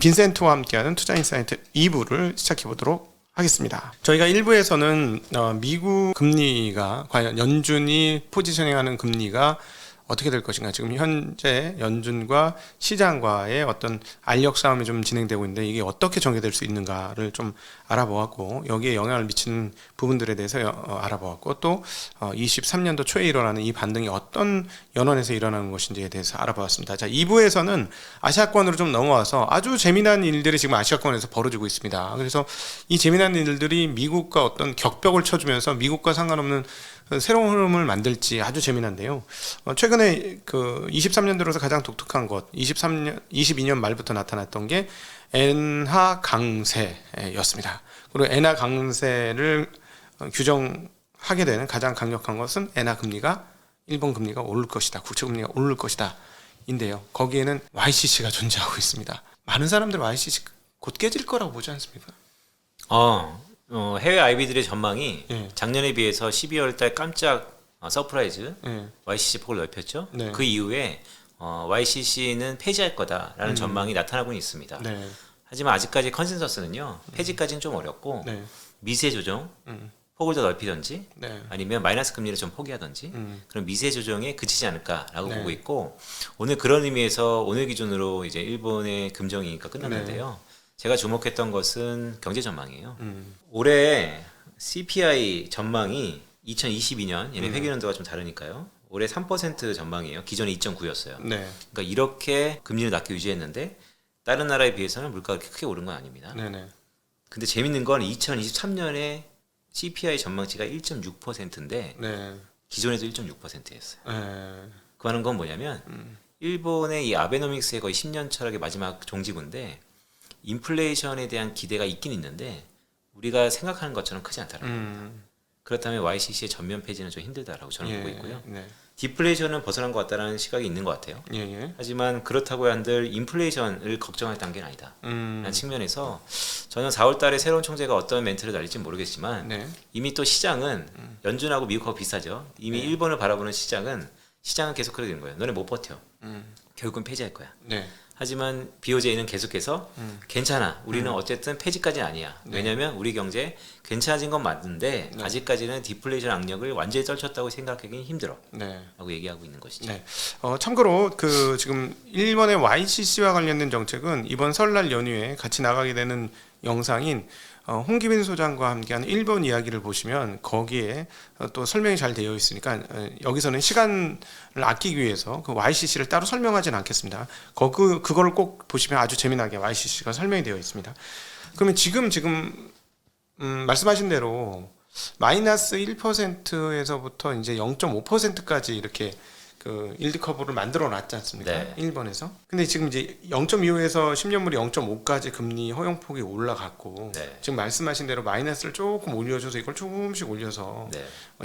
빈센트와 함께하는 투자인사이트 2부를 시작해 보도록 하겠습니다. 저희가 1부에서는 미국 금리가 과연 연준이 포지셔닝하는 금리가 어떻게 될 것인가, 지금 현재 연준과 시장과의 어떤 알력 싸움이 좀 진행되고 있는데 이게 어떻게 전개될 수 있는가를 좀 알아보았고, 여기에 영향을 미치는 부분들에 대해서 알아보았고, 또 23년도 초에 일어나는 이 반등이 어떤 연원에서 일어나는 것인지에 대해서 알아보았습니다. 자, 2부에서는 아시아권으로 좀 넘어와서 아주 재미난 일들이 지금 아시아권에서 벌어지고 있습니다. 그래서 이 재미난 일들이 미국과 어떤 격벽을 쳐주면서 미국과 상관없는 새로운 흐름을 만들지 아주 재미난데요. 최근에 그 23년 들어서 가장 독특한 것, 22년 말부터 나타났던 게 엔화 강세였습니다. 그리고 엔화 강세를 규정하게 되는 가장 강력한 것은 엔화 금리가, 일본 금리가 오를 것이다, 국채 금리가 오를 것이다 인데요. 거기에는 YCC가 존재하고 있습니다. 많은 사람들은 YCC 곧 깨질 거라고 보지 않습니까? 해외 IB들의 전망이 예. 작년에 비해서 12월 달 깜짝 서프라이즈 예. YCC 폭을 넓혔죠. 네. 그 이후에 YCC는 폐지할 거다라는 전망이 나타나고 있습니다. 네. 하지만 아직까지 컨센서스는요. 폐지까지는 좀 어렵고 네. 미세 조정, 폭을 더 넓히든지 네. 아니면 마이너스 금리를 좀 포기하든지 그런 미세 조정에 그치지 않을까라고 네. 보고 있고, 오늘 그런 의미에서 오늘 기준으로 이제 일본의 금정위가 끝났는데요. 제가 주목했던 것은 경제 전망이에요. 올해 CPI 전망이 2022년, 얘네 회계연도가 좀 다르니까요. 올해 3% 전망이에요. 기존에 2.9였어요. 네. 그러니까 이렇게 금리를 낮게 유지했는데 다른 나라에 비해서는 물가가 그렇게 크게 오른 건 아닙니다. 네네. 근데 재밌는 건 2023년에 CPI 전망치가 1.6%인데 네. 기존에도 1.6%였어요. 네. 그 말은 건 뭐냐면 일본의 이 아베노믹스의 거의 10년 철학의 마지막 종지부인데, 인플레이션에 대한 기대가 있긴 있는데 우리가 생각하는 것처럼 크지 않다는 겁니다. 그렇다면 YCC의 전면 폐지는 좀 힘들다라고 저는 보고 있고요. 네. 디플레이션은 벗어난 것 같다는 시각이 있는 것 같아요. 예. 하지만 그렇다고 한들 인플레이션을 걱정할 단계는 아니다 라는 측면에서 저는 4월 달에 새로운 총재가 어떤 멘트를 날릴지 모르겠지만 네. 이미 또 시장은 연준하고 미국하고 비슷하죠. 이미 일본을 바라보는 시장은 계속 그러게 되는 거예요. 너네 못 버텨. 결국은 폐지할 거야. 네. 하지만 BOJ는 계속해서 괜찮아, 우리는 어쨌든 폐지까지는 아니야. 왜냐하면 우리 경제 괜찮아진 건 맞는데 아직까지는 디플레이션 악력을 완전히 떨쳤다고 생각하기는 힘들어 라고 얘기하고 있는 것이죠. 네. 참고로 그 지금 일본의 YCC와 관련된 정책은 이번 설날 연휴에 같이 나가게 되는 영상인 홍기빈 소장과 함께하는 일본 이야기를 보시면 거기에 또 설명이 잘 되어 있으니까 여기서는 시간을 아끼기 위해서 그 YCC를 따로 설명하지는 않겠습니다. 그거를 꼭 보시면 아주 재미나게 YCC가 설명이 되어 있습니다. 그러면 지금 말씀하신 대로 마이너스 1%에서부터 이제 0.5%까지 이렇게 그 일드 커브를 만들어 놨지 않습니까? 네. 일본에서. 근데 지금 이제 0.25에서 10년물이 0.5까지 금리 허용폭이 올라갔고 지금 말씀하신 대로 마이너스를 조금 올려줘서 이걸 조금씩 올려서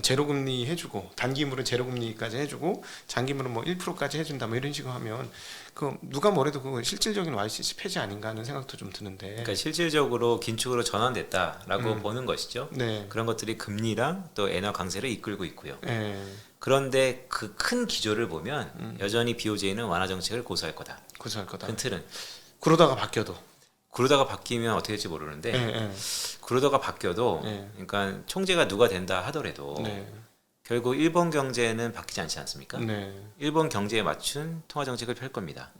제로 금리 해주고, 단기물은 제로 금리까지 해주고 장기물은 뭐 1%까지 해준다 뭐 이런 식으로 하면 그 누가 뭐래도 그 실질적인 YCC 폐지 아닌가 하는 생각도 좀 드는데. 그러니까 실질적으로 긴축으로 전환됐다라고 보는 것이죠. 네. 그런 것들이 금리랑 또 엔화 강세를 이끌고 있고요. 네. 그런데 그 큰 기조를 보면 여전히 BOJ는 완화 정책을 고수할 거다. 고수할 거다. 큰 틀은. 그러다가 바뀌어도. 그러다가 바뀌면 어떻게 될지 모르는데 그러다가 바뀌어도 그러니까 총재가 누가 된다 하더라도 결국 일본 경제는 바뀌지 않지 않습니까? 일본 경제에 맞춘 통화 정책을 펼 겁니다.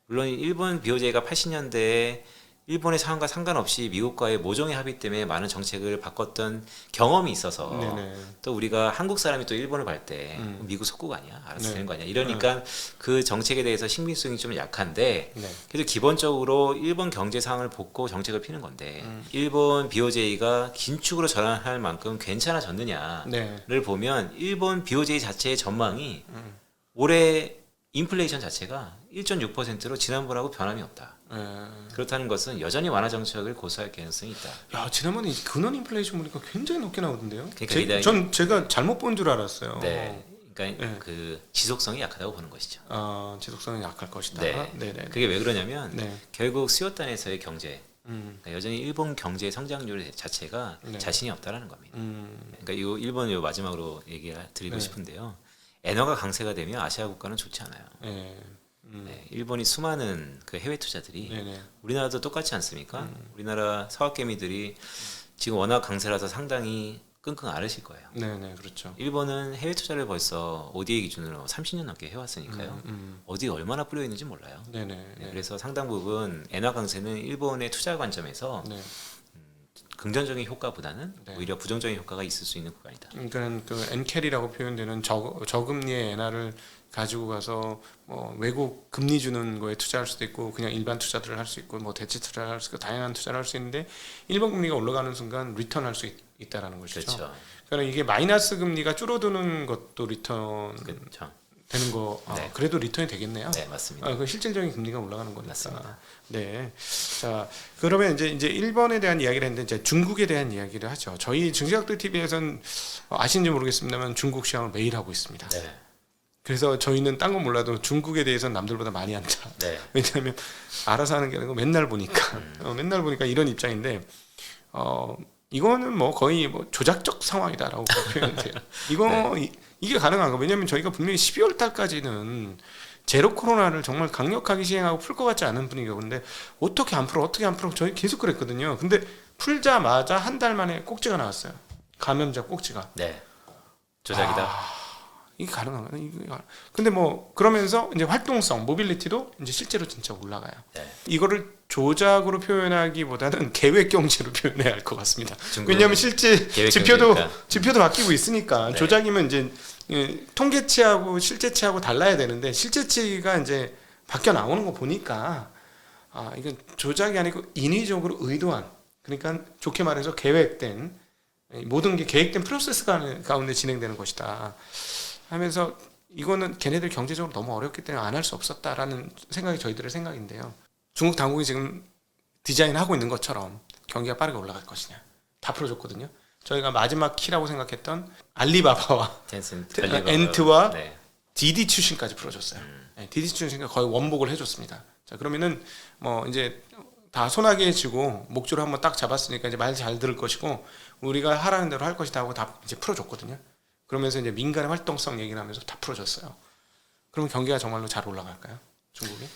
물론 일본 BOJ가 80년대에 일본의 상황과 상관없이 미국과의 모종의 합의 때문에 많은 정책을 바꿨던 경험이 있어서 또 우리가 한국 사람이 또 일본을 갈 때 미국 속국 아니야? 알아서 되는 거 아니야? 이러니까 그 정책에 대해서 신빙성이 좀 약한데 그래도 기본적으로 일본 경제 상황을 보고 정책을 피는 건데 일본 BOJ가 긴축으로 전환할 만큼 괜찮아졌느냐를 보면 일본 BOJ 자체의 전망이 올해 인플레이션 자체가 1.6%로 지난번하고 변함이 없다. 그렇다는 것은 여전히 완화 정책을 고수할 가능성이 있다. 야, 지난번에 근원 인플레이션 보니까 굉장히 높게 나오던데요. 그러니까 제가 잘못 본 줄 알았어요. 그러니까 그 지속성이 약하다고 보는 것이죠. 지속성이 약할 것이다. 그게 왜 그러냐면 결국 수요단에서의 경제, 그러니까 여전히 일본 경제 성장률 자체가 자신이 없다라는 겁니다. 그러니까 이 일본 요 마지막으로 얘기 드리고 싶은데요. 엔화가 강세가 되면 아시아 국가는 좋지 않아요. 네, 일본이 수많은 그 해외 투자들이 네네. 우리나라도 똑같지 않습니까? 우리나라 사업개미들이 지금 워낙 강세라서 상당히 끙끙 앓으실 거예요. 네네, 그렇죠. 일본은 해외 투자를 벌써 ODA 기준으로 30년 넘게 해왔으니까요. 어디 얼마나 뿌려 있는지 몰라요. 네네. 네, 그래서 상당 부분 엔화 강세는 일본의 투자 관점에서 네. 긍정적인 효과보다는 네. 오히려 부정적인 효과가 있을 수 있는 구간이다. 그러니까 그 엔캐리라고 표현되는 저금리의 엔화를 가지고 가서 뭐 외국 금리 주는 거에 투자할 수도 있고 그냥 일반 투자들을 할 수 있고 뭐 대체 투자를 할 수 있고 다양한 투자를 할 수 있는데 일본 금리가 올라가는 순간 리턴할 수 있다라는 것이죠. 그렇죠. 그러니까 이게 마이너스 금리가 줄어드는 것도 리턴 그렇죠. 되는 거 네. 그래도 리턴이 되겠네요. 네, 맞습니다. 그 실질적인 금리가 올라가는 거니까. 맞습니다. 네. 자, 그러면 이제 일본에 대한 이야기를 했는데 이제 중국에 대한 이야기를 하죠. 저희 증시학들 TV에서는 아시는지 모르겠습니다만 중국 시황을 매일 하고 있습니다. 네. 그래서 저희는 딴 건 몰라도 중국에 대해서는 남들보다 많이 한다. 네. 왜냐하면 알아서 하는 게 아니고 맨날 보니까 맨날 보니까 이런 입장인데 이거는 뭐 거의 뭐 조작적 상황이다라고 표현돼요. 이거 이게 가능한가? 왜냐하면 저희가 분명히 12월 달까지는 제로 코로나를 정말 강력하게 시행하고 풀 것 같지 않은 분위기가 근데 어떻게 안 풀어? 저희 계속 그랬거든요. 근데 풀자마자 한 달 만에 꼭지가 나왔어요. 감염자 꼭지가. 네. 조작이다. 이게 가능한가? 근데 뭐 그러면서 이제 활동성, 모빌리티도 이제 실제로 진짜 올라가요. 네. 이거를 조작으로 표현하기보다는 계획 경제로 표현해야 할 것 같습니다. 중국은 왜냐하면 실제 계획 지표도 경제니까. 바뀌고 있으니까 네. 조작이면 이제 통계치하고 실제치하고 달라야 되는데 실제치가 이제 바뀌어 나오는 거 보니까 이건 조작이 아니고 인위적으로 의도한 그러니까 좋게 말해서 계획된 모든 게 계획된 프로세스 가운데 진행되는 것이다 하면서 이거는 걔네들 경제적으로 너무 어렵기 때문에 안 할 수 없었다라는 생각이 저희들의 생각인데요. 중국 당국이 지금 디자인하고 있는 것처럼 경기가 빠르게 올라갈 것이냐 다 풀어줬거든요. 저희가 마지막 키라고 생각했던 알리바바와 텐센트, 엔트와 네. 디디 출신까지 풀어줬어요. 네, 디디 출신까지 거의 원복을 해줬습니다. 자 그러면은 뭐 이제 다 손아귀에 쥐고 목줄을 한번 딱 잡았으니까 이제 말 잘 들을 것이고 우리가 하라는 대로 할 것이다 하고 다 이제 풀어줬거든요. 그러면서 이제 민간의 활동성 얘기를 하면서 다 풀어줬어요. 그러면 경기가 정말로 잘 올라갈까요? 중국이?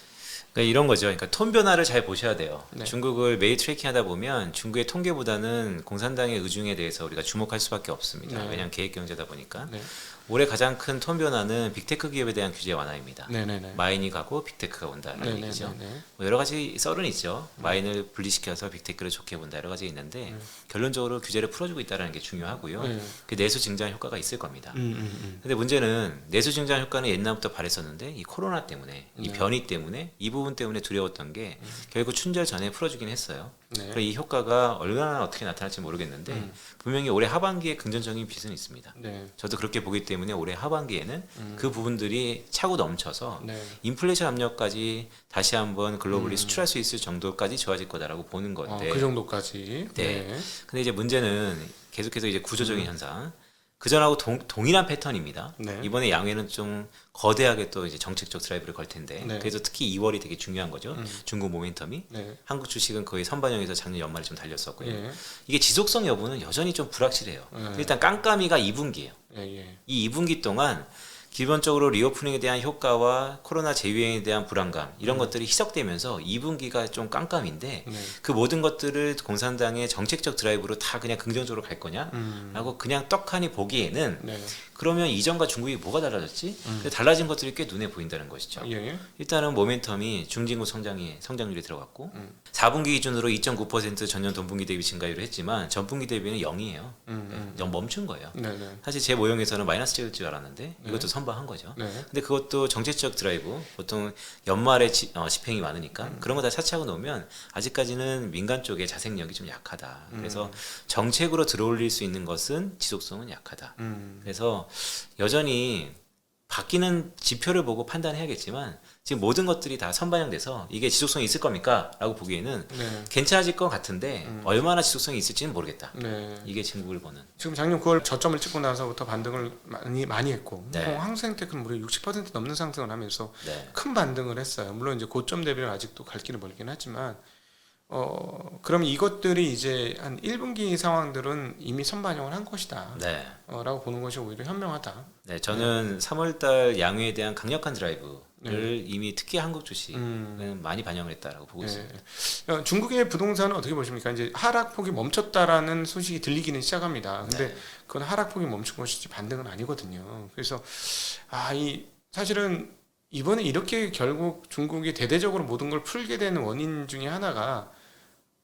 그러니까 이런 거죠. 그러니까 톤 변화를 잘 보셔야 돼요. 네. 중국을 매일 트래킹하다 보면 중국의 통계보다는 공산당의 의중에 대해서 우리가 주목할 수밖에 없습니다. 네. 왜냐하면 계획 경제다 보니까. 네. 올해 가장 큰 톤 변화는 빅테크 기업에 대한 규제 완화입니다. 네네네. 마인이 가고 빅테크가 온다는 얘기죠. 뭐 여러 가지 썰은 있죠. 마인을 분리시켜서 빅테크를 좋게 본다 여러 가지 있는데 결론적으로 규제를 풀어주고 있다는 게 중요하고요. 그 내수 증장 효과가 있을 겁니다. 근데 문제는 내수 증장 효과는 옛날부터 바랬었는데 이 코로나 때문에 이 변이 때문에 이 부분 때문에 두려웠던 게 결국 춘절 전에 풀어주긴 했어요. 그래서 이 효과가 얼마나 어떻게 나타날지 모르겠는데 분명히 올해 하반기에 긍정적인 빛은 있습니다. 저도 그렇게 보기 때문에 올해 하반기에는 그 부분들이 차고 넘쳐서 인플레이션 압력까지 다시 한번 글로벌리 수출할 수 있을 정도까지 좋아질 거다라고 보는 건데 그 정도까지. 네. 근데 이제 문제는 계속해서 이제 구조적인 현상. 그전하고 동일한 패턴입니다. 이번에 양회는 좀 거대하게 또 이제 정책적 드라이브를 걸 텐데 그래서 특히 2월이 되게 중요한 거죠. 중국 모멘텀이 한국 주식은 거의 선반영해서 작년 연말에 좀 달렸었고요. 이게 지속성 여부는 여전히 좀 불확실해요. 일단 깜깜이가 2분기예요. 이 2분기 동안 기본적으로 리오프닝에 대한 효과와 코로나 재유행에 대한 불안감 이런 것들이 희석되면서 2분기가 좀 깜깜인데 그 모든 것들을 공산당의 정책적 드라이브로 다 그냥 긍정적으로 갈 거냐 라고 그냥 떡하니 보기에는 그러면 이전과 중국이 뭐가 달라졌지? 달라진 것들이 꽤 눈에 보인다는 것이죠. 일단은 모멘텀이 중진국 성장률이 들어갔고 4분기 기준으로 2.9% 전년 동분기 대비 증가율을 했지만 전분기 대비는 0이에요. 영 멈춘 거예요. 사실 제 모형에서는 마이너스 찍을 줄 알았는데 이것도 선방한 거죠. 근데 그것도 정책적 드라이브 보통 연말에 집행이 많으니까 그런 거 다 차치하고 놓으면 아직까지는 민간 쪽의 자생력이 좀 약하다. 그래서 정책으로 들어올릴 수 있는 것은 지속성은 약하다. 그래서 여전히 바뀌는 지표를 보고 판단해야겠지만 지금 모든 것들이 다 선반영돼서 이게 지속성이 있을 겁니까? 라고 보기에는 괜찮아질 것 같은데 얼마나 지속성이 있을지는 모르겠다. 이게 중국을 보는. 지금 작년 9월 저점을 찍고 나서부터 반등을 많이 했고 항생테크는 무려 60% 넘는 상승을 하면서 큰 반등을 했어요. 물론 이제 고점 대비는 아직도 갈 길을 멀긴 하지만 그럼 이것들이 이제 한 1분기 상황들은 이미 선반영을 한 것이다. 라고 보는 것이 오히려 현명하다. 저는 3월달 양회에 대한 강력한 드라이브 이미 특히 한국 주식은 많이 반영을 했다라고 보고 있습니다. 중국의 부동산은 어떻게 보십니까? 이제 하락폭이 멈췄다라는 소식이 들리기는 시작합니다. 근데 그건 하락폭이 멈춘 것이지 반등은 아니거든요. 그래서 사실은 이번에 이렇게 결국 중국이 대대적으로 모든 걸 풀게 되는 원인 중에 하나가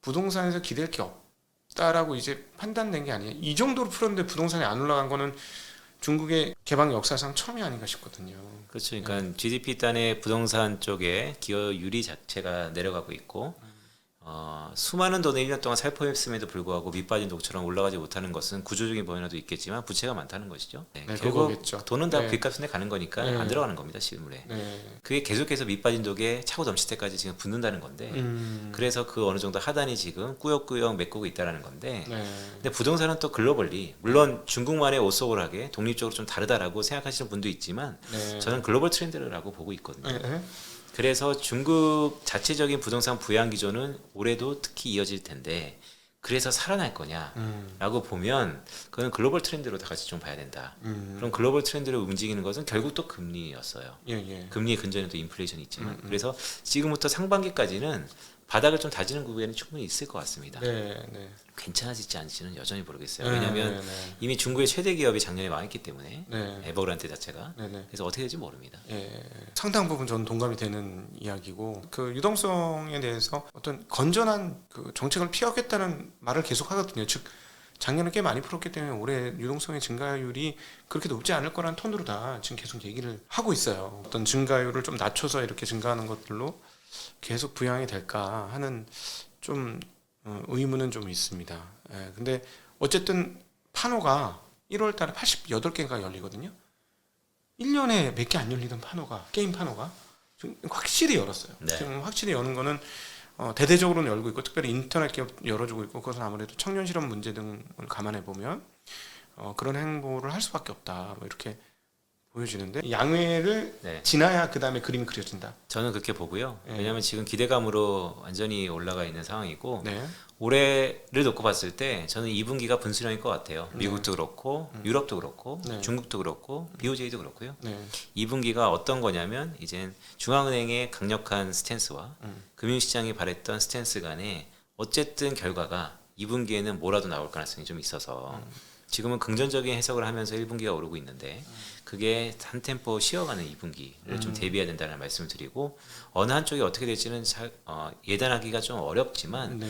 부동산에서 기댈 게 없다라고 이제 판단된 게 아니에요. 이 정도로 풀었는데 부동산이 안 올라간 거는 중국의 개방 역사상 처음이 아닌가 싶거든요. 그렇죠. 그러니까 GDP 단의 부동산 쪽에 기여율이 자체가 내려가고 있고 수많은 돈을 1년 동안 살포했음에도 불구하고 밑빠진 독처럼 올라가지 못하는 것은 구조적인 변화도 있겠지만 부채가 많다는 것이죠. 결국 그거겠죠. 돈은 다 빚값에 가는 거니까 안 들어가는 겁니다. 실물에. 그게 계속해서 밑빠진 독에 차고 넘칠 때까지 지금 붙는다는 건데 그래서 그 어느 정도 하단이 지금 꾸역꾸역 메꾸고 있다는 건데 근데 부동산은 또 글로벌리 물론 중국만의 오소골하게 독립적으로 좀 다르다라고 생각하시는 분도 있지만 저는 글로벌 트렌드라고 보고 있거든요. 그래서 중국 자체적인 부동산 부양 기조는 올해도 특히 이어질 텐데 그래서 살아날 거냐라고 보면 그건 글로벌 트렌드로 다 같이 좀 봐야 된다. 그럼 글로벌 트렌드로 움직이는 것은 결국 또 금리였어요. 금리의 근전에도 인플레이션이 있지만 그래서 지금부터 상반기까지는 바닥을 좀 다지는 구간이 충분히 있을 것 같습니다. 괜찮아질지 않을지는 여전히 모르겠어요. 왜냐하면 이미 중국의 최대 기업이 작년에 망했기 때문에 에버그란트 자체가 그래서 어떻게 될지 모릅니다. 상당 부분 저는 동감이 되는 이야기고 그 유동성에 대해서 어떤 건전한 그 정책을 피하겠다는 말을 계속 하거든요. 즉 작년에 꽤 많이 풀었기 때문에 올해 유동성의 증가율이 그렇게 높지 않을 거라는 톤으로 다 지금 계속 얘기를 하고 있어요. 어떤 증가율을 좀 낮춰서 이렇게 증가하는 것들로 계속 부양이 될까 하는 좀 의문은 좀 있습니다. 근데 어쨌든 판호가 1월 달에 88개가 열리거든요. 1년에 몇 개 안 열리던 게임 판호가 지금 확실히 열었어요. 지금 확실히 여는 거는 대대적으로는 열고 있고 특별히 인터넷 기업 열어주고 있고 그것은 아무래도 청년 실업 문제 등을 감안해 보면 그런 행보를 할 수밖에 없다. 뭐 이렇게 보여지는데 양회를 지나야 그 다음에 그림이 그려진다. 저는 그렇게 보고요. 왜냐하면 지금 기대감으로 완전히 올라가 있는 상황이고 올해를 놓고 봤을 때 저는 2분기가 분수령일 것 같아요. 미국도 그렇고 유럽도 그렇고 중국도 그렇고 BOJ도 그렇고요. 2분기가 어떤 거냐면 이제 중앙은행의 강력한 스탠스와 금융시장이 바랬던 스탠스 간에 어쨌든 결과가 2분기에는 뭐라도 나올 가능성이 좀 있어서 지금은 긍정적인 해석을 하면서 1분기가 오르고 있는데 그게 한 템포 쉬어가는 2분기를 좀 대비해야 된다는 말씀을 드리고 어느 한쪽이 어떻게 될지는 예단하기가 좀 어렵지만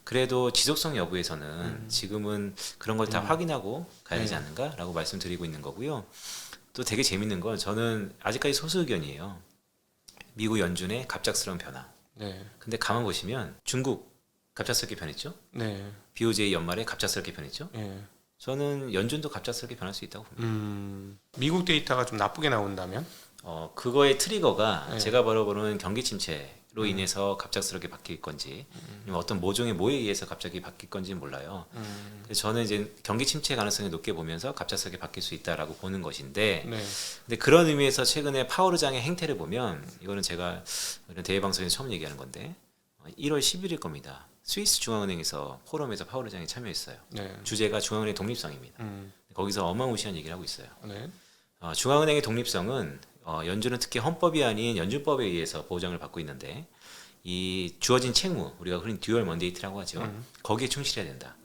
그래도 지속성 여부에서는 지금은 그런 걸 다 확인하고 가야 되지 않는가라고 말씀드리고 있는 거고요. 또 되게 재밌는 건 저는 아직까지 소수 의견이에요. 미국 연준의 갑작스러운 변화. 근데 가만 보시면 중국 갑작스럽게 변했죠. BOJ 연말에 갑작스럽게 변했죠. 저는 연준도 갑작스럽게 변할 수 있다고 봅니다. 미국 데이터가 좀 나쁘게 나온다면? 그거의 트리거가 제가 바라보는 경기 침체로 인해서 갑작스럽게 바뀔 건지 아니면 어떤 모종의 뭐에 의해서 갑자기 바뀔 건지는 몰라요. 그래서 저는 이제 경기 침체 가능성이 높게 보면서 갑작스럽게 바뀔 수 있다라고 보는 것인데 근데 그런 의미에서 최근에 파월 의장의 행태를 보면 이거는 제가 이런 대외 방송에서 처음 얘기하는 건데 1월 10일일 겁니다. 스위스 중앙은행에서 포럼에서 파월 의장이 참여했어요. 주제가 중앙은행 독립성입니다. 거기서 어마무시한 얘기를 하고 있어요. 중앙은행의 독립성은 연준은 특히 헌법이 아닌 연준법에 의해서 보장을 받고 있는데 이 주어진 책무, 우리가 흔히 듀얼 먼데이트라고 하죠. 거기에 충실해야 된다.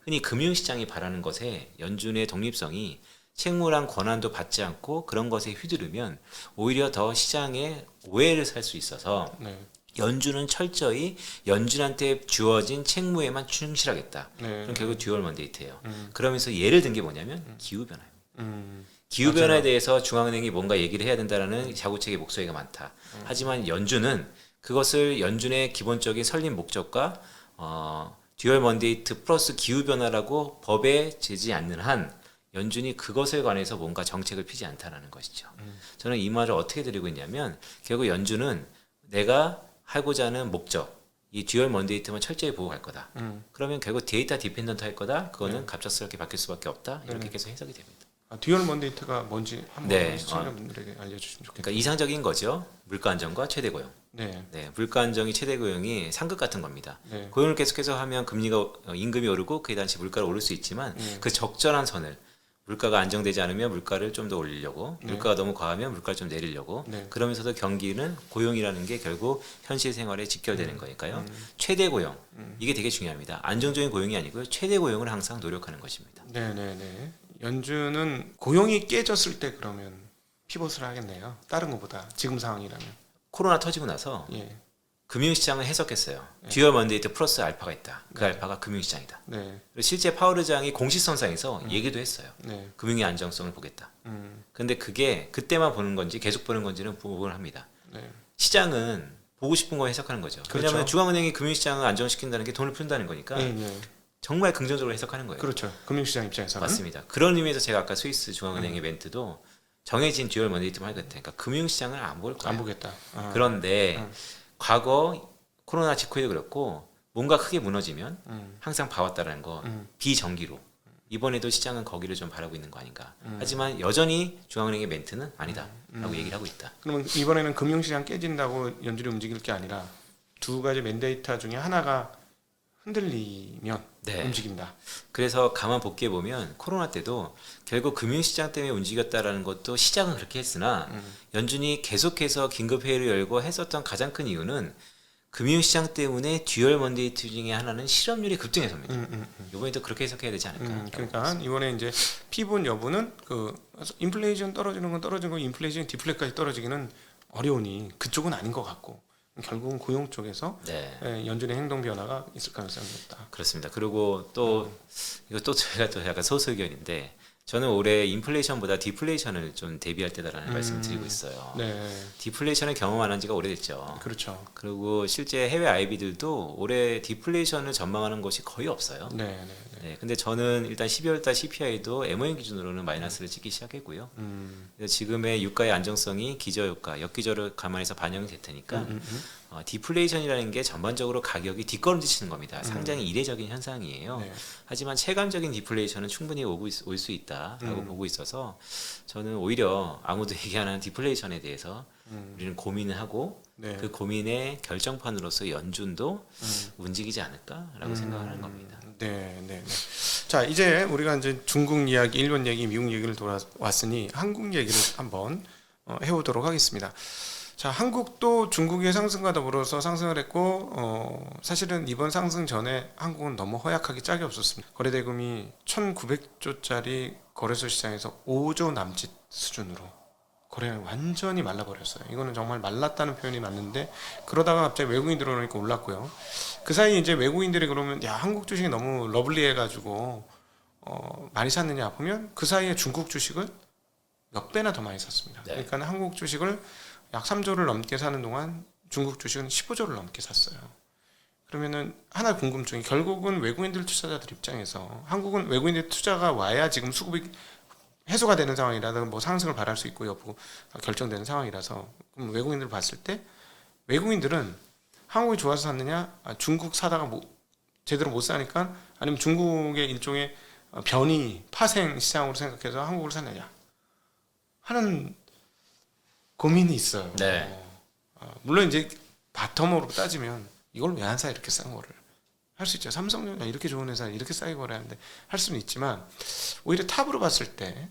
흔히 금융시장이 바라는 것에 연준의 독립성이 책무랑 권한도 받지 않고 그런 것에 휘두르면 오히려 더 시장에 오해를 살 수 있어서 연준은 철저히 연준한테 주어진 책무에만 충실하겠다. 그럼 결국 듀얼 먼데이트예요. 그러면서 예를 든 게 뭐냐면 기후변화예요. 기후변화에 대해서 중앙은행이 뭔가 얘기를 해야 된다는 자구책의 목소리가 많다. 하지만 연준은 그것을 연준의 기본적인 설립 목적과 듀얼 먼데이트 플러스 기후변화라고 법에 제지 않는 한 연준이 그것에 관해서 뭔가 정책을 피지 않다라는 것이죠. 저는 이 말을 어떻게 드리고 있냐면 결국 연준은 내가 하고자 하는 목적, 이 듀얼 먼데이트만 철저히 보고 갈 거다. 그러면 결국 데이터 디펜던트 할 거다. 그거는 갑작스럽게 바뀔 수밖에 없다. 이렇게 계속 해석이 됩니다. 듀얼 먼데이트가 뭔지 한번 시청자분들에게 알려주시면 좋겠습니다. 그러니까 이상적인 거죠. 물가 안정과 최대 고용. 물가 안정이 최대 고용이 상극 같은 겁니다. 고용을 계속해서 하면 금리가 임금이 오르고 그에 당시 물가가 오를 수 있지만 그 적절한 선을 물가가 안정되지 않으면 물가를 좀 더 올리려고, 네. 물가가 너무 과하면 물가를 좀 내리려고. 네. 그러면서도 경기는 고용이라는 게 결국 현실 생활에 직결되는 거니까요. 최대 고용 이게 되게 중요합니다. 안정적인 고용이 아니고요. 최대 고용을 항상 노력하는 것입니다. 네네네. 연준은 고용이 깨졌을 때 그러면 피벗을 하겠네요. 다른 것보다 지금 상황이라면. 코로나 터지고 나서 예. 금융시장을 해석했어요. 듀얼 먼데이트 플러스 알파가 있다. 그 알파가 금융시장이다. 네. 그리고 실제 파월 의장이 공식선상에서 얘기도 했어요. 네. 금융의 안정성을 보겠다. 근데 그게 그때만 보는 건지 계속 보는 건지는 부분을 합니다. 네. 시장은 보고 싶은 거 해석하는 거죠. 그렇죠. 왜냐하면 중앙은행이 금융시장을 안정시킨다는 게 돈을 푼다는 거니까 네. 네. 정말 긍정적으로 해석하는 거예요. 그렇죠. 금융시장 입장에서는. 맞습니다. 그런 의미에서 제가 아까 스위스 중앙은행의 멘트도 정해진 듀얼 먼데이트만 하겠다. 그러니까 금융시장을 안 볼 거예요. 안 보겠다. 아. 그런데 과거 코로나 직후에도 그렇고 뭔가 크게 무너지면 항상 봐왔다라는 거 비정기로 이번에도 시장은 거기를 좀 바라고 있는 거 아닌가. 하지만 여전히 중앙은행의 멘트는 아니다라고 얘기를 하고 있다. 그러면 이번에는 금융시장 깨진다고 연준이 움직일 게 아니라 두 가지 맨데이터 중에 하나가 흔들리면 네. 움직인다. 그래서 가만 복귀해 보면 코로나 때도 결국 금융시장 때문에 움직였다라는 것도 시장은 그렇게 했으나 연준이 계속해서 긴급회의를 열고 했었던 가장 큰 이유는 금융시장 때문에 듀얼 먼데이트 중에 하나는 실업률이 급등해서입니다. 이번에도 그렇게 해석해야 되지 않을까. 그러니까 이번에 이제 피본 여부는 그 인플레이션 떨어지는 건 떨어지는 거 인플레이션 디플레까지 떨어지기는 어려우니 그쪽은 아닌 것 같고 결국은 고용 쪽에서 네. 연준의 행동 변화가 있을 가능성이 높다. 그렇습니다. 그리고 또 이거 또 제가 또 약간 소수 의견인데 저는 올해 인플레이션보다 디플레이션을 좀 대비할 때다라는 말씀을 드리고 있어요. 네, 디플레이션을 경험 안 한 지가 오래됐죠. 그렇죠. 그리고 실제 해외 IB들도 올해 디플레이션을 전망하는 것이 거의 없어요. 네, 네, 네. 네, 근데 저는 일단 12월달 CPI도 MOM 기준으로는 마이너스를 찍기 시작했고요. 그래서 지금의 유가의 안정성이 기저유가, 역기저를 감안해서 반영이 될 테니까 디플레이션이라는 게 전반적으로 가격이 뒷걸음질 치는 겁니다. 상당히 이례적인 현상이에요. 네. 하지만 체감적인 디플레이션은 충분히 올 수 있다라고 보고 있어서 저는 오히려 아무도 얘기하는 디플레이션에 대해서 우리는 고민을 하고 네. 그 고민의 결정판으로서 연준도 움직이지 않을까라고 생각하는 겁니다. 네, 네, 네. 자, 이제 우리가 이제 중국 이야기, 일본 얘기, 미국 얘기를 돌아왔으니 한국 얘기를 한번 해보도록 하겠습니다. 자, 한국도 중국의 상승과 더불어서 상승을 했고 사실은 이번 상승 전에 한국은 너무 허약하기 짝이 없었습니다. 거래대금이 1,900조짜리 거래소 시장에서 5조 남짓 수준으로 거래가 완전히 말라버렸어요. 이거는 정말 말랐다는 표현이 맞는데 그러다가 갑자기 외국인 들어오니까 올랐고요. 그 사이 이제 외국인들이 그러면 야 한국 주식이 너무 러블리해가지고 많이 샀느냐 보면 그 사이에 중국 주식을 몇 배나 더 많이 샀습니다. 네. 그러니까 한국 주식을 약 3조를 넘게 사는 동안 중국 주식은 15조를 넘게 샀어요. 그러면은 하나 궁금증이 결국은 외국인들 투자자들 입장에서 한국은 외국인들 투자가 와야 지금 수급이 해소가 되는 상황이라든 뭐 상승을 바랄 수 있고 여부 결정되는 상황이라서 그럼 외국인들 봤을 때 외국인들은 한국이 좋아서 샀느냐 중국 사다가 제대로 못 사니까 아니면 중국의 일종의 변이 파생 시장으로 생각해서 한국을 샀느냐 하는 고민이 있어요. 네. 물론 이제 바텀으로 따지면 이걸 왜 안 사 이렇게 싼 거를 할 수 있죠. 삼성전자 이렇게 좋은 회사 이렇게 싸게 거래하는데 할 수는 있지만 오히려 탑으로 봤을 때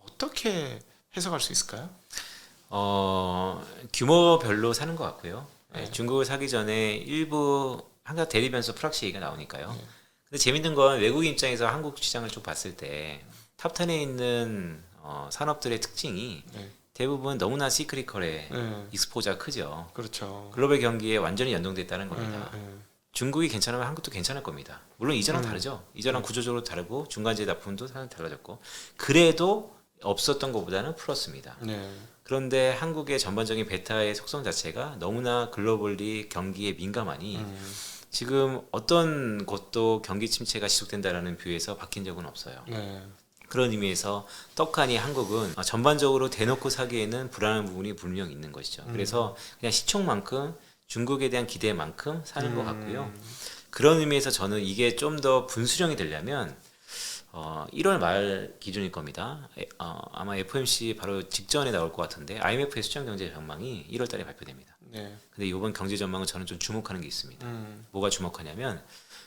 어떻게 해석할 수 있을까요? 규모별로 사는 것 같고요. 네. 중국을 사기 전에 일부 항상 대리 변수 프락시 얘기가 나오니까요. 근데 재밌는 건 외국인 입장에서 한국 시장을 쭉 봤을 때 탑10에 있는 산업들의 특징이 네. 대부분 너무나 시크리컬에 네. 익스포저가 크죠. 그렇죠. 글로벌 경기에 완전히 연동됐다는 겁니다. 네. 중국이 괜찮으면 한국도 괜찮을 겁니다. 물론 이전랑 다르죠. 이전랑 구조적으로 다르고 중간재 납품도 사실 달라졌고 그래도 없었던 것보다는 플러스입니다. 네. 그런데 한국의 전반적인 베타의 속성 자체가 너무나 글로벌리 경기에 민감하니 지금 어떤 곳도 경기 침체가 지속된다라는 뷰에서 바뀐 적은 없어요. 네. 그런 의미에서 떡하니 한국은 전반적으로 대놓고 사기에는 불안한 부분이 분명 있는 것이죠. 그래서 그냥 시총만큼 중국에 대한 기대만큼 사는 것 같고요. 그런 의미에서 저는 이게 좀 더 분수령이 되려면 1월 말 기준일 겁니다. 아마 FOMC 바로 직전에 나올 것 같은데 IMF의 수장 경제 전망이 1월 달에 발표됩니다. 네. 근데 이번 경제 전망은 저는 좀 주목하는 게 있습니다. 뭐가 주목하냐면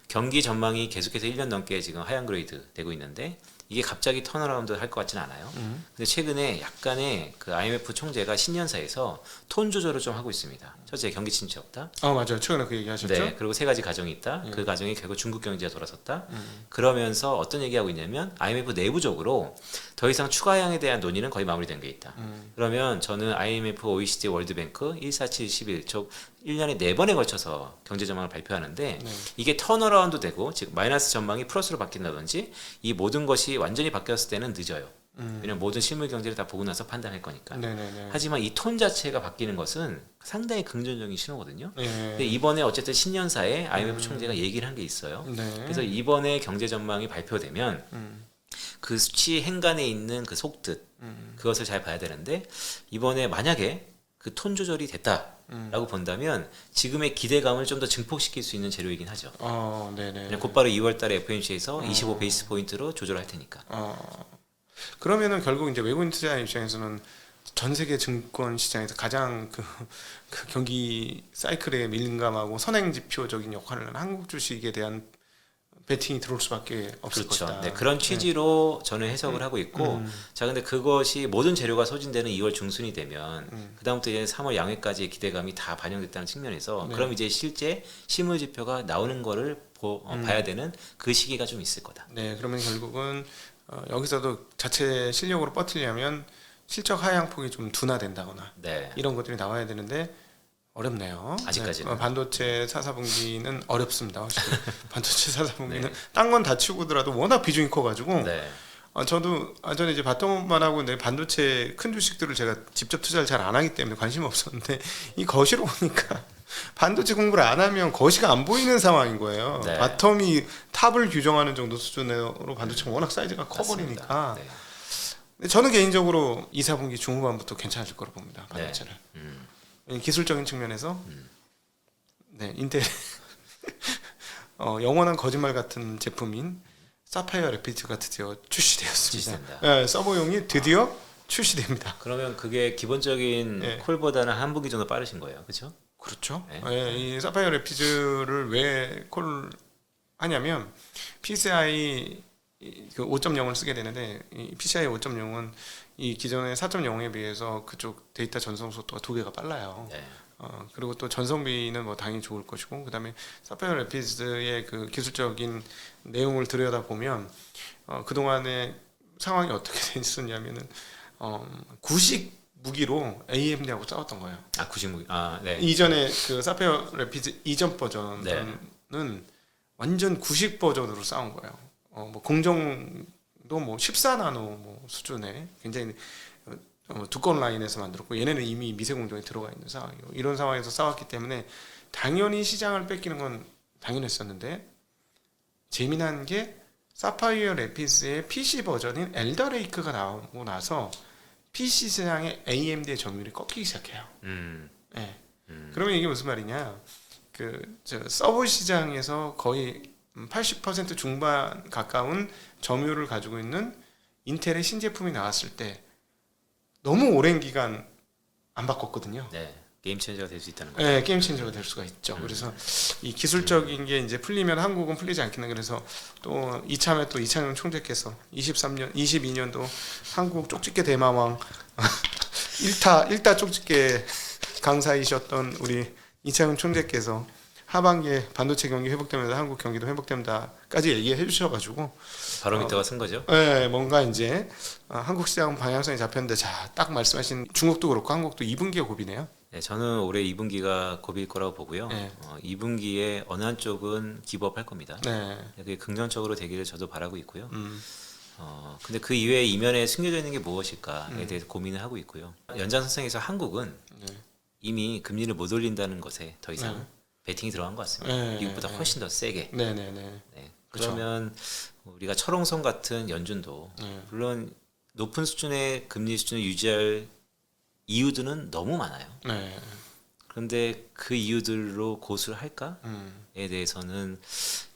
경기 전망이 계속해서 1년 넘게 지금 하향 그레이드 되고 있는데 이게 갑자기 턴어라운드 할 것 같지는 않아요. 근데 최근에 약간의 그 IMF 총재가 신년사에서 톤 조절을 좀 하고 있습니다. 첫째, 경기 침체 없다. 맞아요. 최근에 그 얘기 하셨죠? 네, 그리고 세 가지 가정이 있다. 그 가정이 결국 중국 경제가 돌아섰다. 그러면서 어떤 얘기하고 있냐면 IMF 내부적으로 더 이상 추가 하향에 대한 논의는 거의 마무리된 게 있다. 그러면 저는 IMF, OECD, 월드뱅크 147, 11, 즉 1년에 4번에 걸쳐서 경제 전망을 발표하는데 이게 턴어라운드 되고 즉 마이너스 전망이 플러스로 바뀐다든지 이 모든 것이 완전히 바뀌었을 때는 늦어요. 왜냐면 모든 실물 경제를 다 보고 나서 판단할 거니까. 하지만 이 톤 자체가 바뀌는 것은 상당히 긍정적인 신호거든요. 근데 이번에 어쨌든 신년사에 IMF 총재가 얘기를 한 게 있어요. 그래서 이번에 경제 전망이 발표되면 그 수치 행간에 있는 그 속뜻 그것을 잘 봐야 되는데 이번에 만약에 그 톤 조절이 됐다라고 본다면 지금의 기대감을 좀 더 증폭시킬 수 있는 재료이긴 하죠. 그냥 곧바로 2월달에 FOMC에서 25 베이스 포인트로 조절할 테니까. 그러면은 결국 이제 외국인 투자 입장에서는 전 세계 증권 시장에서 가장 그 경기 사이클에 민감하고 선행 지표적인 역할을 하는 한국 주식에 대한 베팅이 들어올 수밖에 없을 그렇죠. 것이다. 네, 그런 취지로 저는 해석을 하고 있고, 자 근데 그것이 모든 재료가 소진되는 2월 중순이 되면 그 다음부터 이제 3월 양회까지의 기대감이 다 반영됐다는 측면에서 그럼 이제 실제 실물 지표가 나오는 거를 봐야 되는 그 시기가 좀 있을 거다. 네, 그러면 결국은 여기서도 자체 실력으로 버티려면 실적 하향폭이 좀 둔화된다거나 이런 것들이 나와야 되는데 어렵네요. 아직까지는. 네, 반도체 4사분기는 어렵습니다. 확실히. 반도체 4사분기는 딴 건 다 치우고더라도 워낙 비중이 커가지고 저도 전에 이제 봤던만 하고 내 반도체 큰 주식들을 제가 직접 투자를 잘 안 하기 때문에 관심이 없었는데 이 거시로 보니까 반도체 공부를 안 하면 거시가 안 보이는 상황인 거예요. 바텀이 탑을 규정하는 정도 수준으로 반도체가 워낙 사이즈가 커버리니까. 근데 저는 개인적으로 2, 4분기 중후반부터 괜찮아질 거라고 봅니다. 반도체를. 기술적인 측면에서 인텔 영원한 거짓말 같은 제품인 사파이어 래피드가 드디어 출시되었습니다. 서버용이 드디어 출시됩니다. 그러면 그게 기본적인 콜보다는 한 분기 정도 빠르신 거예요, 그렇죠? 그렇죠. 이 사파이어 래피드를 왜 하냐면 PCI 그 5.0을 쓰게 되는데 이 PCI 5.0은 이 기존의 4.0에 비해서 그쪽 데이터 전송 속도가 2배가 빨라요. 그리고 또 전성비는 뭐 당연히 좋을 것이고 그다음에 사파이어 래피드의 그 기술적인 내용을 들여다 보면 그동안의 상황이 어떻게 됐었냐면은 구식 무기로 AMD하고 싸웠던 거예요. 구식 무기. 이전에 그 사파이어 래피드 이전 버전은 완전 구식 버전으로 싸운 거예요. 뭐 공정도 뭐 14나노 뭐 수준의 굉장히 두꺼운 라인에서 만들었고 얘네는 이미 미세 공정에 들어가 있는 상황이고 이런 상황에서 싸웠기 때문에 당연히 시장을 뺏기는 건 당연했었는데 재미난 게 사파이어 래피드의 PC 버전인 엘더 레이크가 나오고 나서 PC 시장의 AMD의 점유율이 꺾이기 시작해요. 그러면 이게 무슨 말이냐? 서버 시장에서 거의 80% 중반 가까운 점유율을 가지고 있는 인텔의 신제품이 나왔을 때 너무 오랜 기간 안 바꿨거든요. 게임 체인저가 될 수 있다는 거죠. 네, 게임 체인저가 될 수가 있죠. 그래서 이 기술적인 게 이제 풀리면 한국은 풀리지 않겠나. 그래서 또 이참에 또 이창용 총재께서 22년도 한국 쪽집게 대마왕 1타 쪽집게 강사이셨던 우리 이창용 총재께서 하반기에 반도체 경기 회복되면서 한국 경기도 회복된다까지 얘기해 주셔가지고 바로미터가 쓴 거죠. 뭔가 이제 한국 시장 방향성이 잡혔는데 딱 말씀하신 중국도 그렇고 한국도 2분기가 고비네요. 저는 올해 2분기가 고비일 거라고 보고요. 2분기에 어느 한쪽은 기부업 할 겁니다. 그게 긍정적으로 되기를 저도 바라고 있고요. 근데 그 이외에 이면에 숨겨져 있는 게 무엇일까에 대해서 고민을 하고 있고요. 연장선상에서 한국은 이미 금리를 못 올린다는 것에 더 이상 베팅이 들어간 것 같습니다. 미국보다 훨씬 더 세게. 그러면 우리가 철옹성 같은 연준도 물론 높은 수준의 금리 수준을 유지할 이유들은 너무 많아요. 그런데 그 이유들로 고수를 할까에 대해서는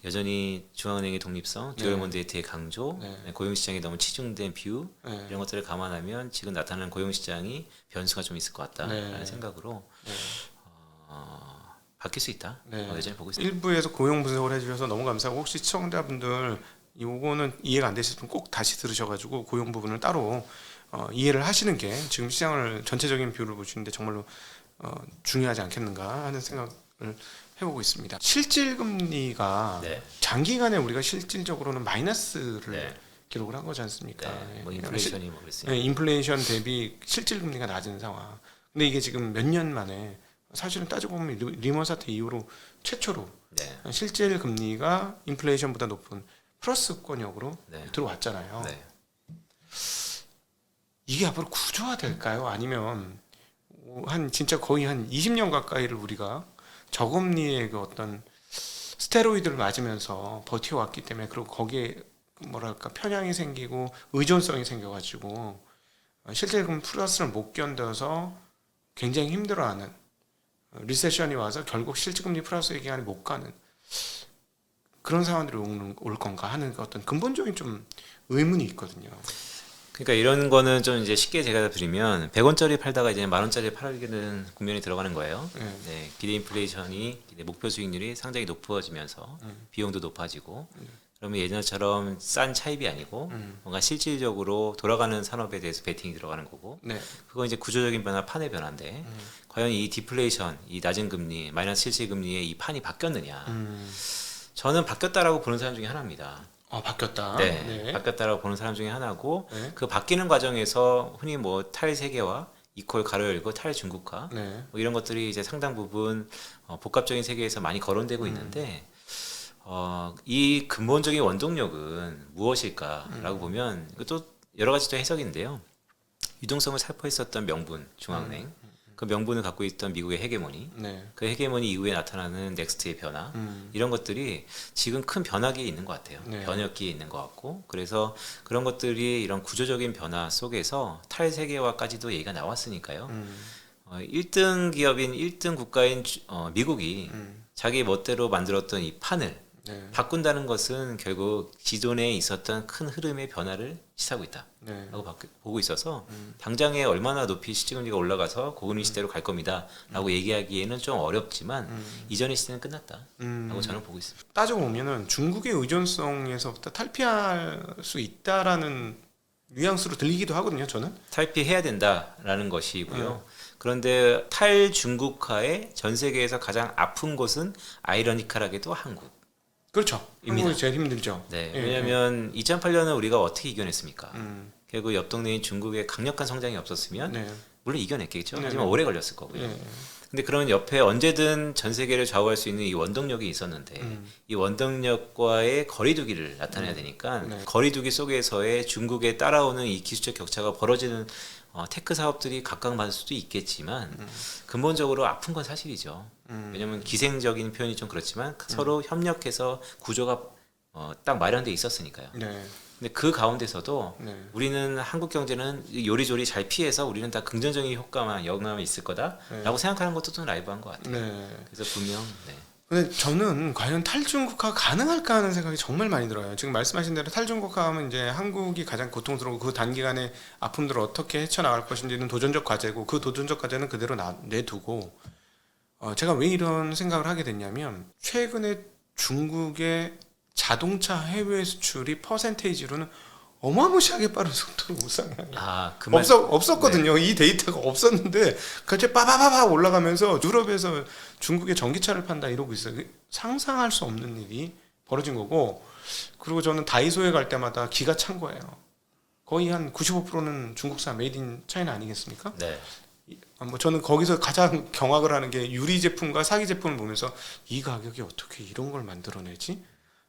여전히 중앙은행의 독립성, 듀얼 먼데이트의 강조, 고용시장이 너무 치중된 비유 이런 것들을 감안하면 지금 나타나는 고용시장이 변수가 좀 있을 것 같다라는 생각으로 바뀔 수 있다. 여전히 보고 있습니다. 일부에서 고용 분석을 해주셔서 너무 감사하고 혹시 시청자분들 요거는 이해가 안 되시면 꼭 다시 들으셔가지고 고용 부분을 따로 이해를 하시는 게 지금 시장을 전체적인 뷰를 보시는데 정말로 중요하지 않겠는가 하는 생각을 해보고 있습니다. 실질금리가 네. 장기간에 우리가 실질적으로는 마이너스를 네. 기록을 한 거지 않습니까? 네. 뭐 인플레이션이 뭐 그랬어요. 네, 인플레이션 대비 실질금리가 낮은 상황. 근데 이게 지금 몇 년 만에 사실은 따지고 보면 리먼 사태 이후로 최초로 네. 실질금리가 인플레이션보다 높은 플러스권역으로 네. 들어왔잖아요. 네. 이게 앞으로 구조화될까요? 아니면 진짜 거의 한 20년 가까이를 우리가 저금리의 그 어떤 스테로이드를 맞으면서 버텨왔기 때문에 그리고 거기에 뭐랄까 편향이 생기고 의존성이 생겨가지고 실질금 플러스를 못 견뎌서 굉장히 힘들어하는 리세션이 와서 결국 실질금리 플러스 기간이 못 가는 그런 상황들이 올 건가 하는 어떤 근본적인 좀 의문이 있거든요. 그러니까 이런 거는 좀 이제 쉽게 제가 드리면 100원짜리 팔다가 이제 10,000원짜리 팔게 되는 국면이 들어가는 거예요. 네, 기대 인플레이션이 기대 목표 수익률이 상당히 높아지면서 비용도 높아지고 그러면 예전처럼 싼 차입이 아니고 뭔가 실질적으로 돌아가는 산업에 대해서 베팅이 들어가는 거고 네. 그건 이제 구조적인 변화, 판의 변화인데 과연 이 디플레이션, 이 낮은 금리, 마이너스 실질금리의 이 판이 바뀌었느냐? 저는 바뀌었다라고 보는 사람 중에 하나입니다. 바뀌었다. 네, 네. 바뀌었다라고 보는 사람 중에 하나고 네. 그 바뀌는 과정에서 흔히 뭐 탈세계화, 이퀄 가로 열고 탈중국화 네. 뭐 이런 것들이 이제 상당 부분 복합적인 세계에서 많이 거론되고 있는데 이 근본적인 원동력은 무엇일까라고 보면 이것도 여러 가지 또 해석인데요. 유동성을 살포했었던 명분, 중앙은행 그 명분을 갖고 있던 미국의 헤게모니, 네. 그 헤게모니 이후에 나타나는 넥스트의 변화 이런 것들이 지금 큰 변화기에 있는 것 같아요. 네. 변혁기에 있는 것 같고 그래서 그런 것들이 이런 구조적인 변화 속에서 탈세계화까지도 얘기가 나왔으니까요. 1등 기업인 1등 국가인 미국이 자기 멋대로 만들었던 이 판을 네. 바꾼다는 것은 결국 기존에 있었던 큰 흐름의 변화를 시사하고 있다. 네. 라고 보고 있어서 당장에 얼마나 높이 실질금리가 올라가서 고금리 시대로 갈 겁니다 라고 얘기하기에는 좀 어렵지만 이전의 시대는 끝났다 라고 저는 보고 있습니다. 따지고 보면은 중국의 의존성에서부터 탈피할 수 있다라는 뉘앙스로 들리기도 하거든요. 저는 탈피해야 된다라는 것이고요. 그런데 탈중국화의 전 세계에서 가장 아픈 곳은 아이러니컬하게도 한국. 그렇죠. 한국이 제일 힘들죠. 네, 왜냐하면 2008년은 우리가 어떻게 이겨냈습니까? 음. 결국 옆 동네인 중국의 강력한 성장이 없었으면 네. 물론 이겨냈겠죠. 네. 하지만 오래 걸렸을 거고요. 네. 근데 그러면 옆에 언제든 전 세계를 좌우할 수 있는 이 원동력이 있었는데 이 원동력과의 거리두기를 나타내야 되니까 네. 거리두기 속에서의 중국에 따라오는 이 기술적 격차가 벌어지는 테크 사업들이 각광받을 수도 있겠지만 근본적으로 아픈 건 사실이죠. 왜냐하면 기생적인 표현이 좀 그렇지만 서로 협력해서 구조가 딱 마련돼 있었으니까요. 네. 근데 그 가운데서도 네. 우리는 한국 경제는 요리조리 잘 피해서 우리는 다 긍정적인 효과만 영감이 있을 거다라고 생각하는 것도 좀 라이브한 것 같아요. 네. 그래서 분명 근데 저는 과연 탈중국화가 가능할까 하는 생각이 정말 많이 들어요. 지금 말씀하신 대로 탈중국화하면 이제 한국이 가장 고통스러운 그 단기간의 아픔들을 어떻게 헤쳐나갈 것인지는 도전적 과제고 그 도전적 과제는 그대로 내두고 제가 왜 이런 생각을 하게 됐냐면 최근에 중국의 자동차 해외 수출이 퍼센테이지로는 어마무시하게 빠른 속도로 우상향해요. 없었거든요. 이 데이터가 없었는데 갑자기 빠바바바 올라가면서 유럽에서 중국의 전기차를 판다 이러고 있어요. 상상할 수 없는 일이 벌어진 거고 그리고 저는 다이소에 갈 때마다 기가 찬 거예요. 거의 한 95%는 중국산 메이드 인 차이나 아니겠습니까? 네. 뭐 저는 거기서 가장 경악을 하는 게 유리 제품과 사기 제품을 보면서 이 가격이 어떻게 이런 걸 만들어내지?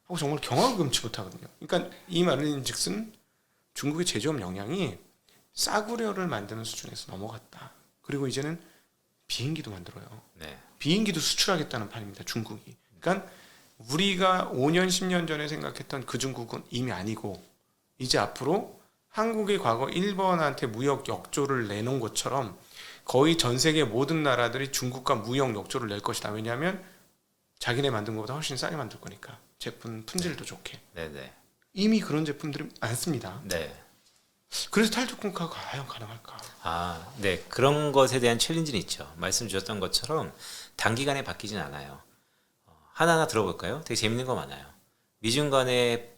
하고 정말 경악을 금치 못하거든요. 그러니까 이 말인즉슨 중국의 제조업 역량이 싸구려를 만드는 수준에서 넘어갔다. 그리고 이제는 비행기도 만들어요. 네. 비행기도 수출하겠다는 판입니다. 중국이. 그러니까 우리가 5년 10년 전에 생각했던 그 중국은 이미 아니고 이제 앞으로 한국이 과거 일본한테 무역 역조를 내놓은 것처럼 거의 전 세계 모든 나라들이 중국과 무역 역조를 낼 것이다. 왜냐하면 자기네 만든 것보다 훨씬 싸게 만들 거니까. 제품 품질도 좋게. 네네. 이미 그런 제품들이 많습니다. 네. 그래서 탈중국화가 과연 가능할까? 네. 그런 것에 대한 챌린지는 있죠. 말씀 주셨던 것처럼 단기간에 바뀌진 않아요. 하나하나 들어볼까요? 되게 재밌는 거 많아요. 미중 간의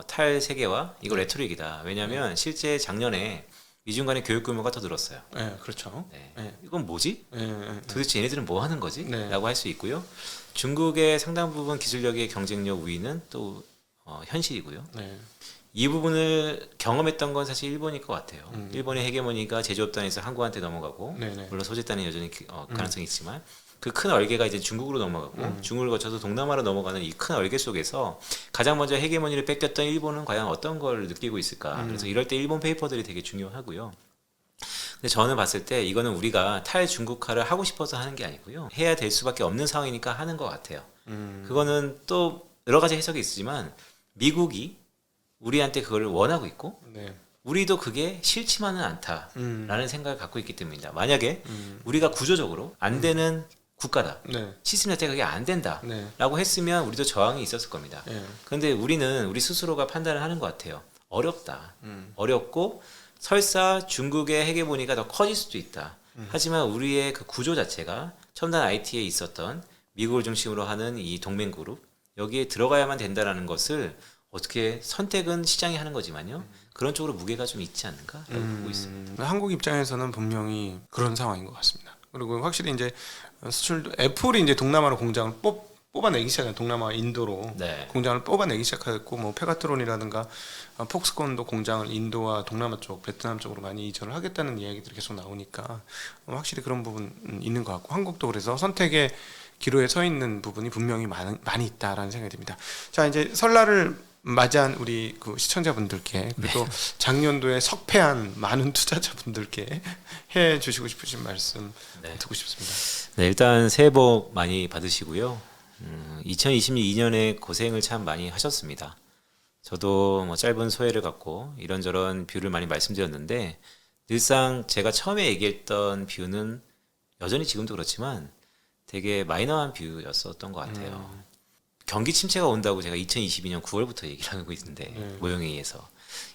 탈세계화 이거 레토릭이다. 왜냐하면 실제 작년에 미중 간의 교육 규모가 더 늘었어요. 네, 그렇죠. 네. 네. 이건 뭐지? 네. 도대체 얘네들은 뭐 하는 거지? 네. 라고 할 수 있고요. 중국의 상당 부분 기술력의 경쟁력 우위는 또 현실이고요. 네. 이 부분을 경험했던 건 사실 일본일 것 같아요. 일본의 헤게모니가 제조업단에서 한국한테 넘어가고 네네. 물론 소재단은 여전히 가능성이 있지만 그 큰 얼개가 이제 중국으로 넘어가고 중국을 거쳐서 동남아로 넘어가는 이 큰 얼개 속에서 가장 먼저 헤게모니를 뺏겼던 일본은 과연 어떤 걸 느끼고 있을까? 그래서 이럴 때 일본 페이퍼들이 되게 중요하고요. 근데 저는 봤을 때 이거는 우리가 탈중국화를 하고 싶어서 하는 게 아니고요. 해야 될 수밖에 없는 상황이니까 하는 것 같아요. 그거는 또 여러 가지 해석이 있지만 미국이 우리한테 그걸 원하고 있고 네. 우리도 그게 싫지만은 않다라는 생각을 갖고 있기 때문입니다. 만약에 우리가 구조적으로 안 되는 국가다. 네. 시스템 자체가 그게 안 된다라고 네. 했으면 우리도 저항이 있었을 겁니다. 네. 그런데 우리는 우리 스스로가 판단을 하는 것 같아요. 어렵다. 어렵고 설사 중국의 헤게모니가 더 커질 수도 있다. 하지만 우리의 그 구조 자체가 첨단 IT에 있었던 미국을 중심으로 하는 이 동맹 그룹 여기에 들어가야만 된다라는 것을 어떻게 선택은 시장이 하는 거지만요. 그런 쪽으로 무게가 좀 있지 않는가라고 보고 있습니다. 한국 입장에서는 분명히 그런 상황인 것 같습니다. 그리고 확실히 이제 수출도 애플이 이제 동남아로 공장을 뽑아내기 시작해요. 동남아 인도로 네. 공장을 뽑아내기 시작했고 뭐 페가트론이라든가 폭스콘도 공장을 인도와 동남아 쪽, 베트남 쪽으로 많이 이전을 하겠다는 이야기들이 계속 나오니까 확실히 그런 부분 있는 것 같고 한국도 그래서 선택의 기로에 서 있는 부분이 분명히 많이 있다라는 생각이 듭니다. 자 이제 설날을 맞이한 우리 그 시청자분들께 그리고 작년도에 석패한 많은 투자자분들께 해 주시고 싶으신 말씀 듣고 싶습니다. 네, 일단 새해 복 많이 받으시고요. 2022년에 고생을 참 많이 하셨습니다. 저도 뭐 짧은 소회를 갖고 이런저런 뷰를 많이 말씀드렸는데 늘상 제가 처음에 얘기했던 뷰는 여전히 지금도 그렇지만 되게 마이너한 뷰였었던 것 같아요. 경기 침체가 온다고 제가 2022년 9월부터 얘기를 하고 있는데 모형회의에서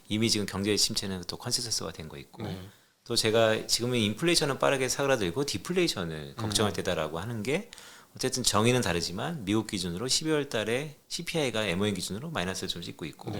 이미 지금 경제 침체는 또 컨센서스가 된 거 있고 또 제가 지금은 인플레이션은 빠르게 사그라들고 디플레이션을 걱정할 때다라고 하는 게 어쨌든 정의는 다르지만 미국 기준으로 12월 달에 CPI가 MOM 기준으로 마이너스를 좀 찍고 있고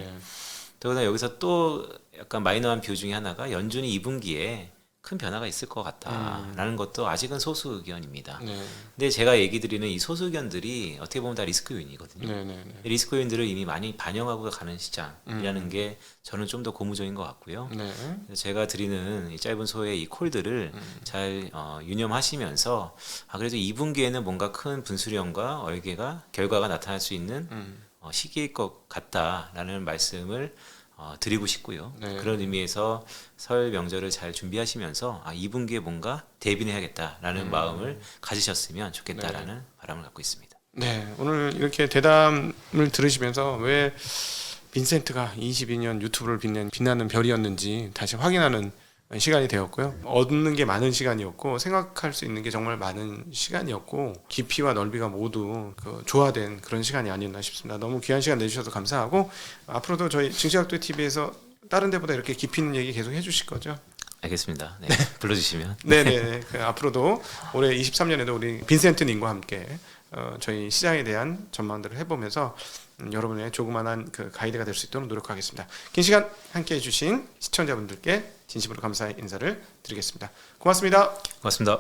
더구나 여기서 또 약간 마이너한 뷰 중에 하나가 연준이 2분기에 큰 변화가 있을 것 같다라는 것도 아직은 소수 의견입니다. 근데 제가 얘기 드리는 이 소수 의견들이 어떻게 보면 다 리스크 요인이거든요. 리스크 요인들을 이미 많이 반영하고 가는 시장이라는 게 저는 좀 더 고무적인 것 같고요. 그래서 제가 드리는 이 짧은 소의 이 콜들을 잘 유념하시면서 그래도 2분기에는 뭔가 큰 분수령과 얼개가 결과가 나타날 수 있는 시기일 것 같다라는 말씀을 드리고 싶고요. 그런 의미에서 설 명절을 잘 준비하시면서 2분기에 뭔가 대비를 해야겠다라는 마음을 가지셨으면 좋겠다라는 바람을 갖고 있습니다. 네, 오늘 이렇게 대담을 들으시면서 왜 빈센트가 22년 유튜브를 빛나는 별이었는지 다시 확인하는 시간이 되었고요. 얻는 게 많은 시간이었고 생각할 수 있는 게 정말 많은 시간이었고 깊이와 넓이가 모두 조화된 그런 시간이 아니었나 싶습니다. 너무 귀한 시간 내주셔서 감사하고 앞으로도 저희 증시학도 TV에서 다른 데보다 이렇게 깊이 있는 얘기 계속 해주실 거죠? 알겠습니다. 네, 불러주시면. 네네. 앞으로도 올해 23년에도 우리 빈센트님과 함께 저희 시장에 대한 전망들을 해보면서 여러분의 조그만한 그 가이드가 될 수 있도록 노력하겠습니다. 긴 시간 함께 해주신 시청자분들께 진심으로 감사의 인사를 드리겠습니다. 고맙습니다. 고맙습니다.